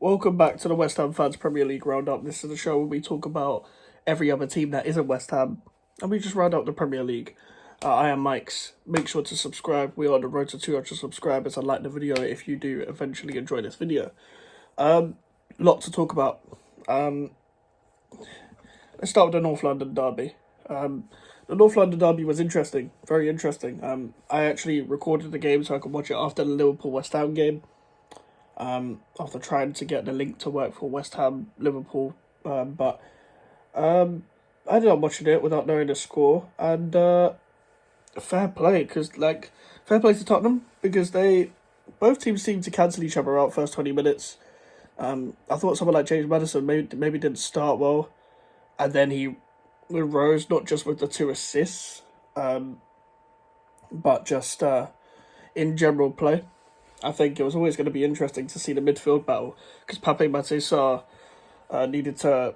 Welcome back to the West Ham Fans Premier League Roundup. This is a show where we talk about every other team that isn't West Ham, and we just round up the Premier League. I am Mike's. Make sure to subscribe. We are on the road to 200 subscribers, and like the video if you do eventually enjoy this video. Lot to talk about. Let's start with the North London derby. The North London derby was interesting, very interesting. I actually recorded the game so I could watch it after the Liverpool-West Ham game. After trying to get the link to work for West Ham Liverpool, but I ended up watching it without knowing the score, and fair play to Tottenham because both teams seemed to cancel each other out first 20 minutes. I thought someone like James Maddison maybe didn't start well, and then he rose not just with the 2 assists, but just in general play. I think it was always going to be interesting to see the midfield battle because Pape Matar Sarr needed to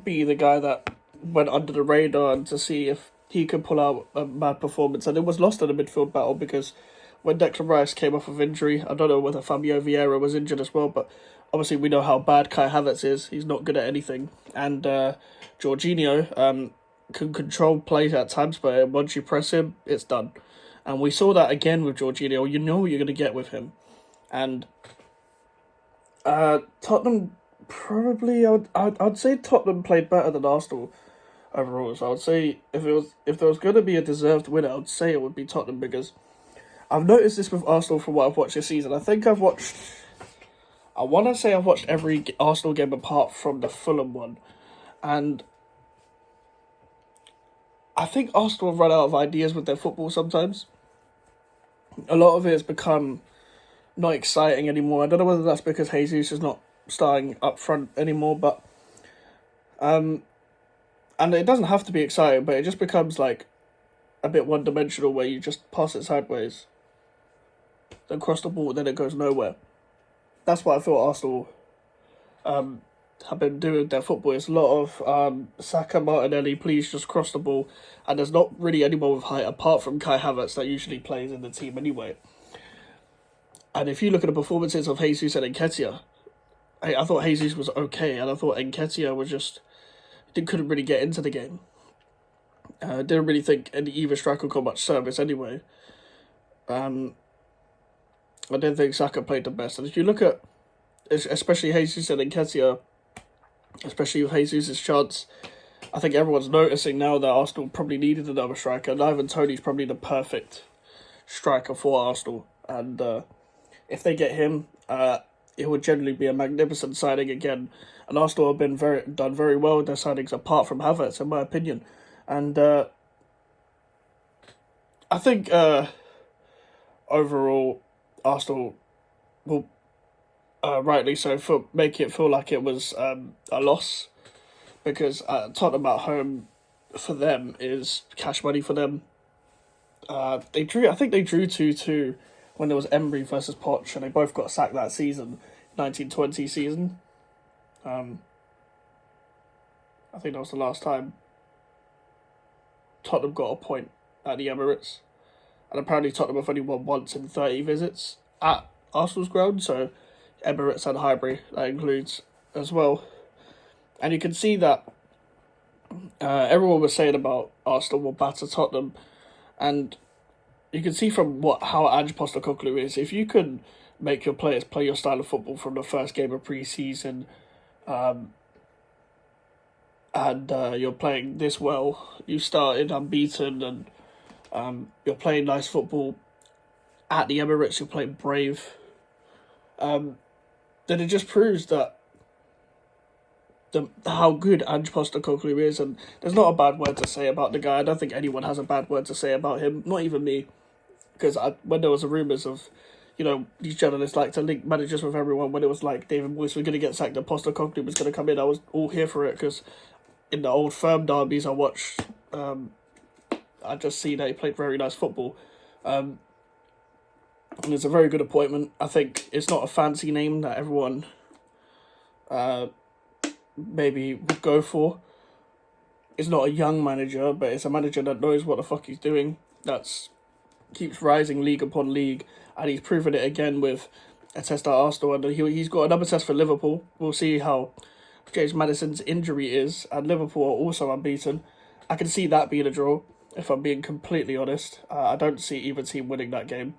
be the guy that went under the radar and to see if he could pull out a mad performance. And it was lost in the midfield battle because when Declan Rice came off of injury, I don't know whether Fabio Vieira was injured as well, but obviously we know how bad Kai Havertz is. He's not good at anything. And Jorginho can control play at times, but once you press him, it's done. And we saw that again with Jorginho. You know what you're going to get with him. And Tottenham probably, I'd say Tottenham played better than Arsenal overall. So I would say if there was going to be a deserved winner, I would say it would be Tottenham because I've noticed this with Arsenal from what I've watched this season. I want to say I've watched every Arsenal game apart from the Fulham one. And I think Arsenal run out of ideas with their football sometimes. A lot of it has become not exciting anymore. I don't know whether that's because Jesus is not starting up front anymore, but and it doesn't have to be exciting, but it just becomes like a bit one-dimensional where you just pass it sideways, then cross the ball, then it goes nowhere. That's what I feel Arsenal have been doing with their football. It's a lot of Saka, Martinelli, please just cross the ball. And there's not really anyone with height apart from Kai Havertz that usually plays in the team anyway. And if you look at the performances of Jesus and Nketiah, I thought Jesus was okay, and I thought Nketiah was couldn't really get into the game. Didn't really think either striker got much service anyway. I didn't think Saka played the best. And if you look at, especially Jesus and Nketiah, especially with Jesus' chance, I think everyone's noticing now that Arsenal probably needed another striker. And Ivan Toney's probably the perfect striker for Arsenal. And if they get him, it would generally be a magnificent signing again. And Arsenal have been done very well with their signings, apart from Havertz, in my opinion. And I think overall, Arsenal will rightly so make it feel like it was a loss, because Tottenham at home for them is cash money for them. I think they drew 2-2 when there was Emery versus Poch, and they both got sacked that season, 1920 season. I think that was the last time Tottenham got a point at the Emirates, and apparently Tottenham have only won once in 30 visits at Arsenal's ground, so Emirates and Highbury, that includes as well. And you can see that everyone was saying about Arsenal will batter Tottenham, and you can see from how Ange Postecoglou is, if you can make your players play your style of football from the first game of pre-season, and you're playing this well, you started unbeaten, and you're playing nice football at the Emirates, you're playing brave, then it just proves that how good Ange Postecoglou is, and there's not a bad word to say about the guy. I don't think anyone has a bad word to say about him, not even me, because when there was the rumours of, these journalists like to link managers with everyone, when it was like David Moyes was going to get sacked and Postecoglou was going to come in, I was all here for it, because in the old firm derbies I watched, I just see that he played very nice football. And it's a very good appointment. I think it's not a fancy name that everyone maybe would go for. It's not a young manager, but it's a manager that knows what the fuck he's doing. That's keeps rising league upon league, and he's proven it again with a test at Arsenal, and he's got another test for Liverpool. We'll see how James Maddison's injury is, and Liverpool are also unbeaten. I can see that being a draw, if I'm being completely honest. I don't see either team winning that game.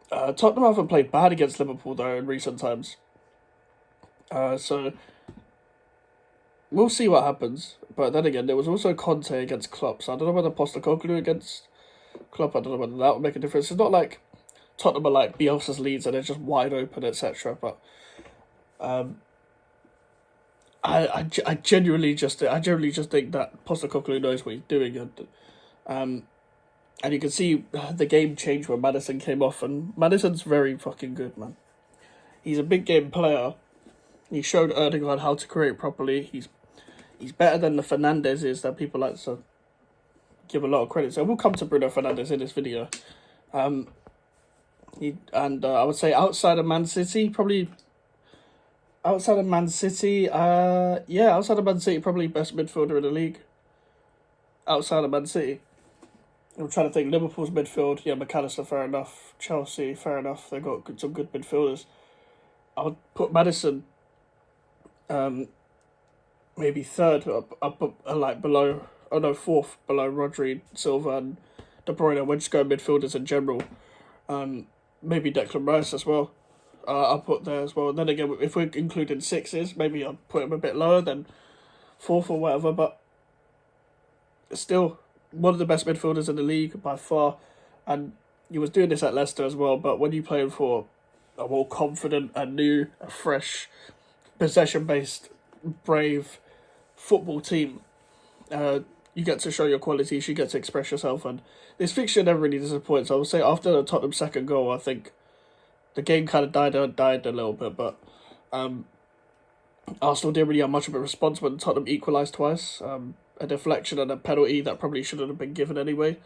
Tottenham haven't played bad against Liverpool, though, in recent times. So we'll see what happens. But then again, there was also Conte against Klopp, so I don't know whether Postecoglou against Klopp, I don't know whether that would make a difference. It's not like Tottenham are like Bielsa's Leeds and they're just wide open, etc. But I genuinely just think that Postecoglou knows what he's doing, and you can see the game change when Maddison came off, and Maddison's very fucking good, man. He's a big game player. He showed Erdogan how to create properly. He's better than the Fernandezes that people like to give a lot of credit. So we'll come to Bruno Fernandes in this video. I would say outside of Man City, probably best midfielder in the league. Outside of Man City. I'm trying to think. Liverpool's midfield, yeah, McAllister, fair enough. Chelsea, fair enough. They've got some good midfielders. I would put Maddison, maybe third, fourth below Rodri, Silva, and De Bruyne. We're just going midfielders in general. Maybe Declan Rice as well. I'll put there as well. And then again, if we're including sixes, maybe I'll put him a bit lower than fourth or whatever. But still, one of the best midfielders in the league by far. And he was doing this at Leicester as well. But when you're playing for a more confident, a new, a fresh, possession-based, brave football team, you get to show your qualities, you get to express yourself, and this fixture never really disappoints. I would say after the Tottenham second goal, I think the game kind of died a little bit, but Arsenal didn't really have much of a response when Tottenham equalised twice. A deflection and a penalty that probably shouldn't have been given anyway.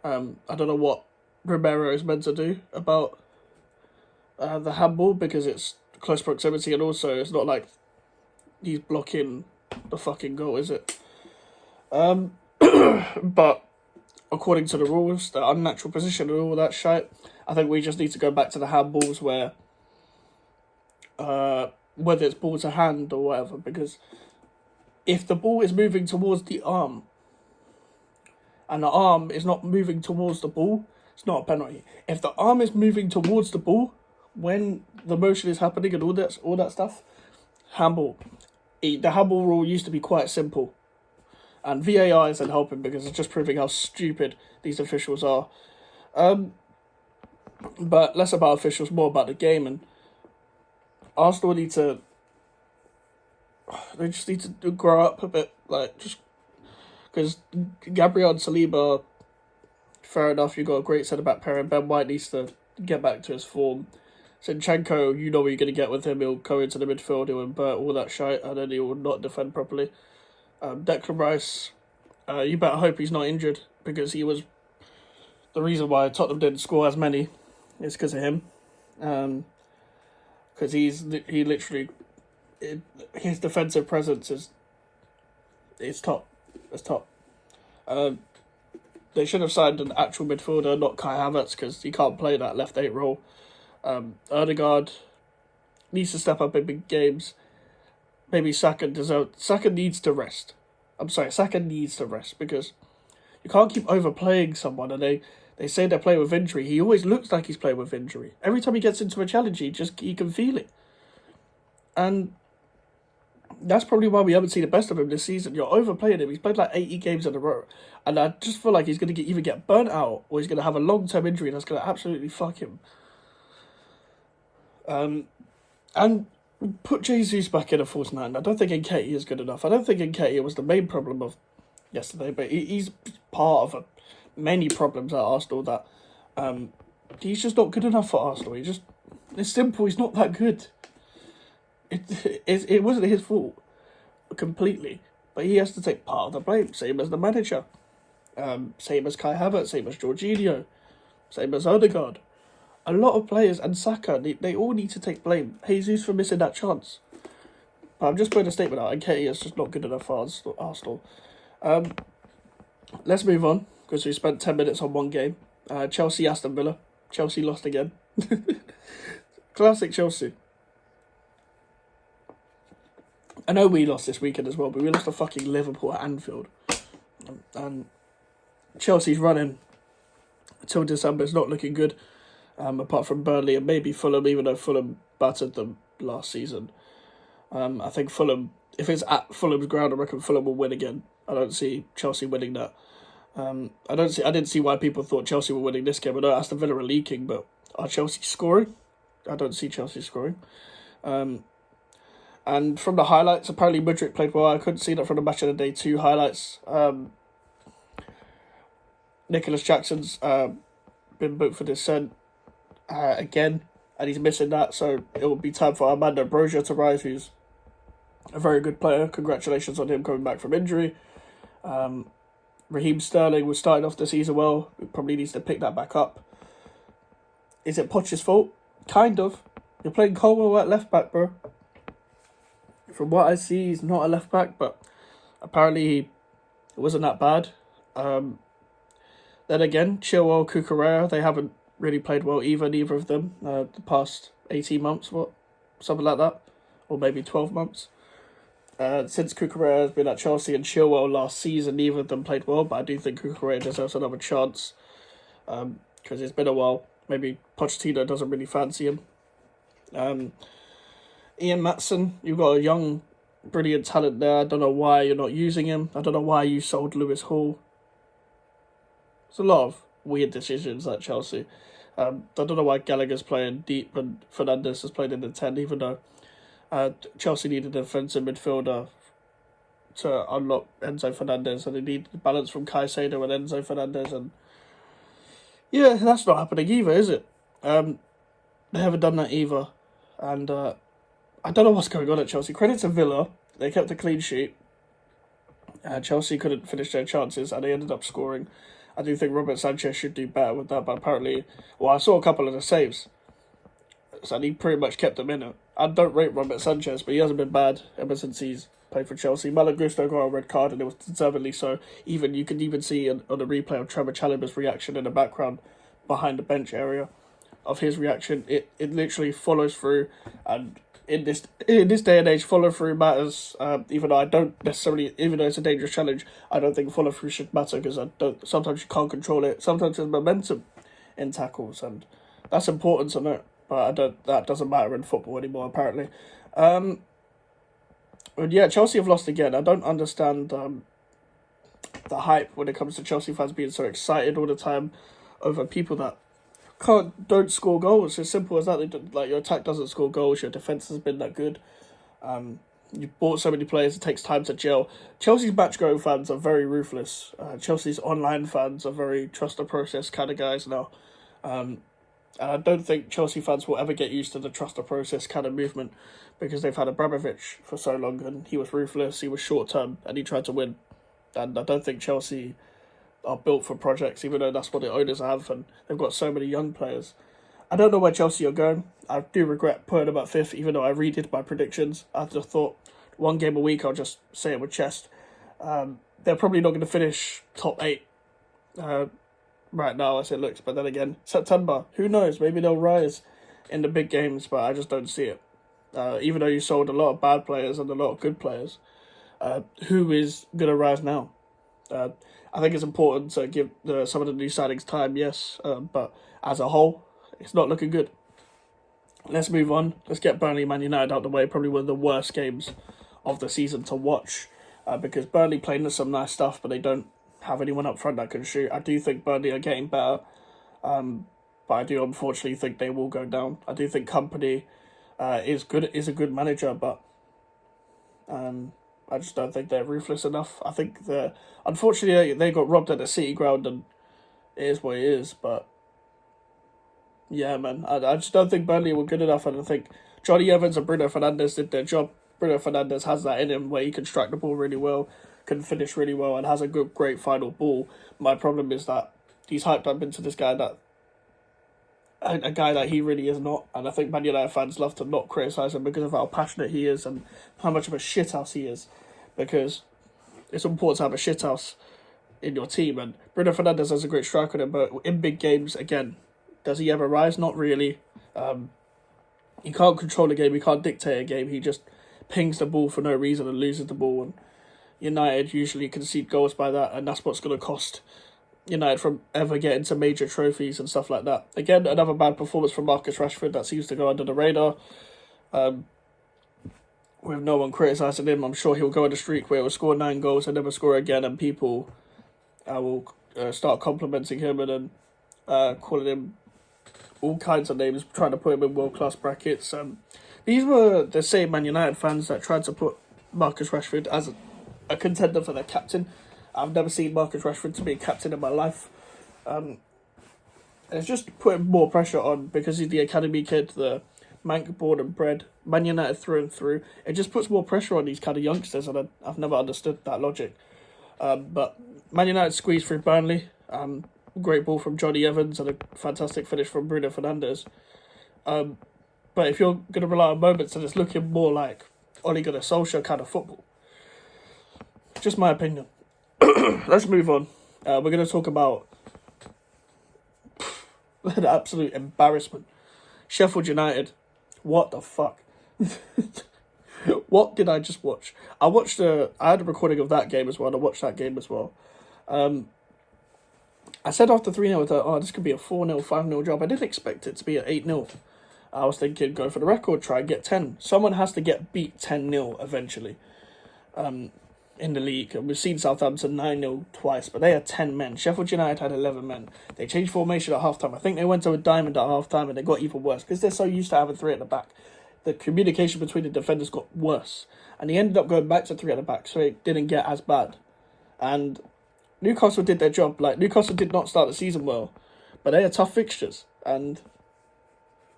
I don't know what Romero is meant to do about the handball, because it's close proximity, and also it's not like he's blocking the fucking goal, is it? But according to the rules, the unnatural position and all that shit, I think we just need to go back to the handballs where, whether it's ball to hand or whatever, because if the ball is moving towards the arm and the arm is not moving towards the ball, it's not a penalty. If the arm is moving towards the ball when the motion is happening and all that stuff, handball. The handball rule used to be quite simple. And VAR isn't helping because it's just proving how stupid these officials are. But less about officials, more about the game. And Arsenal need to grow up a bit. Because Gabriel and Saliba, fair enough, you've got a great centre-back pair, and Ben White needs to get back to his form. Zinchenko, you know what you're going to get with him. He'll go into the midfield, he'll invert all that shit, and then he will not defend properly. Declan Rice, you better hope he's not injured, because he was the reason why Tottenham didn't score as many. It's because of him. Because his defensive presence is top. It's top. They should have signed an actual midfielder, not Kai Havertz, because he can't play that left 8 role. Erdegaard needs to step up in big games. Maybe Saka needs to rest. Saka needs to rest, because you can't keep overplaying someone, and they say they're playing with injury. He always looks like he's playing with injury. Every time he gets into a challenge, he can feel it. And that's probably why we haven't seen the best of him this season. You're overplaying him. He's played like 80 games in a row. And I just feel like he's going to either get burnt out or he's going to have a long-term injury that's going to absolutely fuck him. And put Jesus back in a false 9. I don't think Enquiries is good enough. I don't think Enquiries was the main problem of yesterday, but he's part of many problems at Arsenal that he's just not good enough for Arsenal. It's simple, he's not that good. It wasn't his fault completely, but he has to take part of the blame, same as the manager, same as Kai Havertz, same as Jorginho, same as Odegaard. A lot of players, and Saka, they all need to take blame. Jesus for missing that chance. But I'm just putting a statement out, and Katie is just not good enough for Arsenal. Let's move on, because we spent 10 minutes on one game. Chelsea, Aston Villa. Chelsea lost again. Classic Chelsea. I know we lost this weekend as well, but we lost to fucking Liverpool at Anfield. And Chelsea's running until December is not looking good, apart from Burnley and maybe Fulham, even though Fulham battered them last season. I think Fulham, if it's at Fulham's ground, I reckon Fulham will win again. I don't see Chelsea winning that. I didn't see why people thought Chelsea were winning this game. I know Aston Villa are leaking, but are Chelsea scoring? I don't see Chelsea scoring. And from the highlights, apparently Mudryk played well. I couldn't see that from the Match of the Day 2 highlights. Nicholas Jackson's been booked for dissent again, and he's missing that, so it will be time for Armando Broja to rise, who's a very good player. Congratulations on him coming back from injury. Raheem Sterling was starting off the season well. He probably needs to pick that back up. Is it Poch's fault? Kind of. You're playing Colwell at left back, bro. From what I see, he's not a left back, but apparently it wasn't that bad. Then again, Chilwell, Cucurella, they haven't really played well either, neither of them, the past 18 months, something like that, or maybe 12 months. Since Cucurella has been at Chelsea and Chilwell last season, neither of them played well, but I do think Cucurella deserves another chance, because it's been a while. Maybe Pochettino doesn't really fancy him. Ian Maatson, you've got a young, brilliant talent there. I don't know why you're not using him. I don't know why you sold Lewis Hall. There's a lot of weird decisions at Chelsea. I don't know why Gallagher's playing deep and Fernandes has played in the 10, even though Chelsea needed a defensive midfielder to unlock Enzo Fernandez, and they need balance from Caicedo and Enzo Fernandez, and yeah, that's not happening either, is it? They haven't done that either, and I don't know what's going on at Chelsea. Credit to Villa, they kept a clean sheet. Chelsea couldn't finish their chances, and they ended up scoring. I do think Robert Sanchez should do better with that, but apparently, well, I saw a couple of the saves, so he pretty much kept them in it. I don't rate Robert Sanchez, but he hasn't been bad ever since he's played for Chelsea. Malo Gusto got a red card, and it was deservedly so. You can even see on the replay of Trevor Chalobah's reaction in the background, behind the bench area, of his reaction. It literally follows through, and in this day and age, follow through matters. Even though it's a dangerous challenge, I don't think follow through should matter, because sometimes you can't control it. Sometimes there's momentum in tackles, and that's important to note. But that doesn't matter in football anymore, apparently. And yeah, Chelsea have lost again. I don't understand the hype when it comes to Chelsea fans being so excited all the time over people that don't score goals. It's as simple as that. Your attack doesn't score goals. Your defense has been that good. You've bought so many players. It takes time to gel. Chelsea's match-going fans are very ruthless. Chelsea's online fans are very trust the process kind of guys now. And I don't think Chelsea fans will ever get used to the trust the process kind of movement, because they've had Abramovich for so long, and he was ruthless, he was short-term, and he tried to win. And I don't think Chelsea are built for projects, even though that's what the owners have, and they've got so many young players. I don't know where Chelsea are going. I do regret putting them at 5th, even though I redid my predictions. I just thought one game a week, I'll just say it with chest. They're probably not going to finish top 8 right now as it looks, but then again, September, who knows? Maybe they'll rise in the big games, but I just don't see it. Even though you sold a lot of bad players and a lot of good players, who is going to rise now? I think it's important to give some of the new signings time, yes, but as a whole, it's not looking good. Let's move on. Let's get Burnley Man United out the way. Probably one of the worst games of the season to watch, because Burnley playing some nice stuff, but they don't have anyone up front that can shoot. I do think Burnley are getting better, but I do unfortunately think they will go down. I do think Company is a good manager, but I just don't think they're ruthless enough. I think unfortunately they got robbed at the City ground, and it is what it is. But yeah, man, I just don't think Burnley were good enough, and I think Johnny Evans and Bruno Fernandes did their job. Bruno Fernandes has that in him where he can strike the ball really well, can finish really well, and has a great final ball. My problem is that he's hyped up into this guy that a guy that he really is not, and I think Man United fans love to not criticise him because of how passionate he is and how much of a shithouse he is, because it's important to have a shithouse in your team, and Bruno Fernandes has a great strike on him, but in big games, again, does he ever rise? Not really. He can't control a game, he can't dictate a game, he just pings the ball for no reason and loses the ball, and United usually concede goals by that, and that's what's going to cost United from ever getting to major trophies and stuff like that. Again, another bad performance from Marcus Rashford that seems to go under the radar. With no one criticising him, I'm sure he'll go on a streak where he'll score 9 goals and never score again, and people will start complimenting him and then calling him all kinds of names, trying to put him in world-class brackets. These were the same Man United fans that tried to put Marcus Rashford as a contender for their captain. I've never seen Marcus Rashford to be a captain in my life. It's just putting more pressure on because he's the academy kid, the Manc born and bred, Man United through and through. It just puts more pressure on these kind of youngsters, and I've never understood that logic. But Man United squeezed through Burnley. Great ball from Johnny Evans and a fantastic finish from Bruno Fernandes. But if you're going to rely on moments, then it's looking more like Ole Gunnar Solskjaer kind of football. Just my opinion. Let's move on. We're going to talk about an absolute embarrassment. Sheffield United. What the fuck? What did I just watch? I had a recording of that game as well. I watched that game as well. I said after 3-0 that, this could be a 4-0, 5-0 job. I didn't expect it to be an 8-0. I was thinking, go for the record, try and get 10. Someone has to get beat 10-0 eventually. In the league. And we've seen Southampton 9-0 twice, but they had 10 men. Sheffield United had 11 men. They changed formation at half-time. I think they went to a diamond at half-time and they got even worse because they're so used to having 3 at the back. The communication between the defenders got worse. And they ended up going back to 3 at the back, so it didn't get as bad. And Newcastle did their job. Like, Newcastle did not start the season well, but they had tough fixtures. And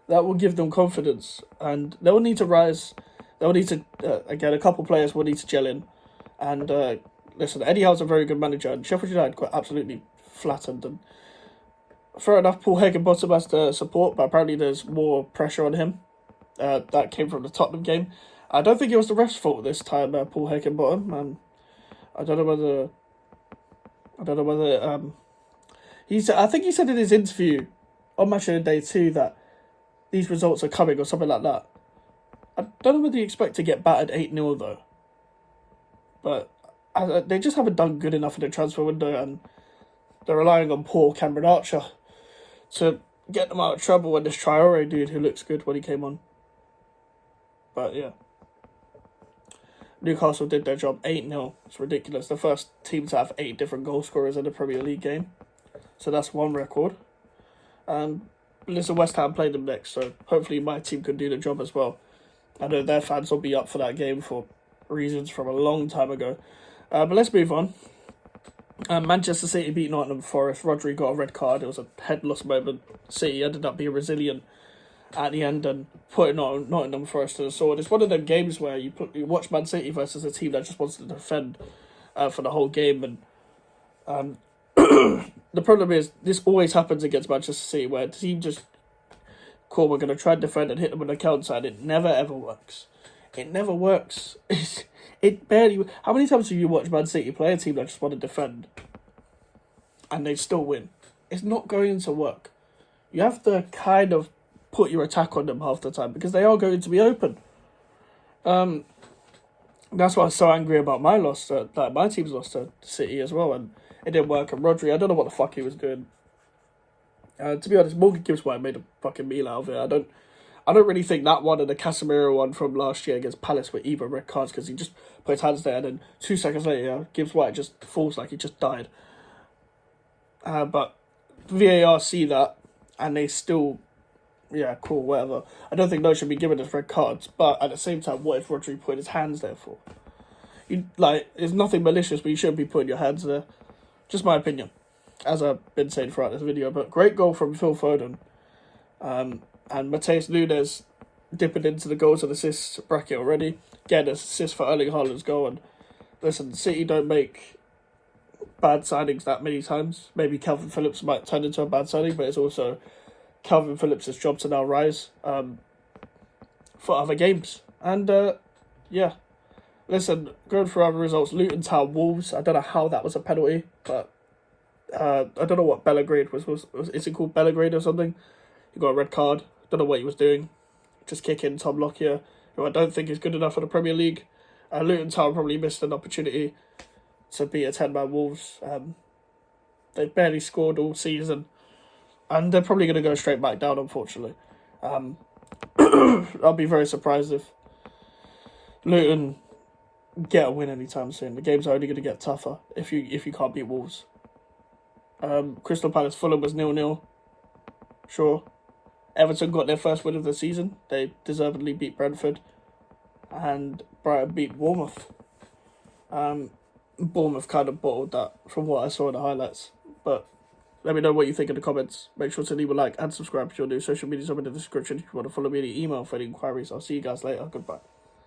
that will give them confidence. And they will need to rise. They will need to, again, a couple players will need to gel in. And listen, Eddie Howe's a very good manager, and Sheffield United got absolutely flattened. And fair enough, Paul Heckingbottom has the support, but apparently there's more pressure on him. That came from the Tottenham game. I don't think it was the ref's fault this time, Paul Heckingbottom. I don't know whether I think he said in his interview on Match of the Day 2 that these results are coming or something like that. I don't know whether you expect to get battered 8-0 though. But they just haven't done good enough in the transfer window, and they're relying on poor Cameron Archer to get them out of trouble, and this Traore dude who looks good when he came on. But yeah. Newcastle did their job 8-0. It's ridiculous. The first team to have 8 different goal scorers in the Premier League game. So that's one record. Listen, West Ham played them next, so hopefully my team can do the job as well. I know their fans will be up for that game for reasons from a long time ago. But let's move on. Manchester City beat Nottingham Forest. Rodri got a red card. It was a head loss moment. City ended up being resilient at the end and putting Nottingham Forest to the sword. It's one of them games where you watch Man City versus a team that just wants to defend for the whole game. And the problem is, this always happens against Manchester City, where the team just, cool, we're going to try and defend and hit them on the counter, and it never ever works. It never works. It barely... How many times have you watched Man City play a team that just want to defend and they still win? It's not going to work. You have to kind of put your attack on them half the time because they are going to be open. That's why I was so angry about my loss. That my team's lost to City as well, and it didn't work. And Rodri, I don't know what the fuck he was doing. To be honest, Morgan Gibbs-White made a fucking meal out of it. I don't really think that one and the Casemiro one from last year against Palace were either red cards because he just put his hands there and then 2 seconds later, Gibbs-White just falls like he just died. But VAR see that and they still, yeah, cool, whatever. I don't think those should be given as red cards, but at the same time, what if Rodri put his hands there for? It's nothing malicious, but you shouldn't be putting your hands there. Just my opinion, as I've been saying throughout this video. But great goal from Phil Foden. And Mateus Nunes dipping into the goals and assists bracket already. Again, assist for Erling Haaland's goal. And listen, City don't make bad signings that many times. Maybe Calvin Phillips might turn into a bad signing, but it's also Calvin Phillips' job to now rise for other games. And yeah, listen, going through other results, Luton Town Wolves. I don't know how that was a penalty, but I don't know what Belgrade was. Is it called Belgrade or something? He got a red card. Don't know what he was doing. Just kicking Tom Lockyer, who I don't think is good enough for the Premier League. Luton Town probably missed an opportunity to beat a 10-man Wolves. They've barely scored all season, and they're probably going to go straight back down, unfortunately. I'll be very surprised if Luton get a win anytime soon. The games are only going to get tougher if you can't beat Wolves. Crystal Palace Fulham was 0-0. Sure. Everton got their first win of the season. They deservedly beat Brentford. And Brighton beat Bournemouth. Bournemouth kind of bottled that from what I saw in the highlights. But let me know what you think in the comments. Make sure to leave a like and subscribe if you're new. Social media's up in the description if you want to follow me in the email for any inquiries. I'll see you guys later. Goodbye.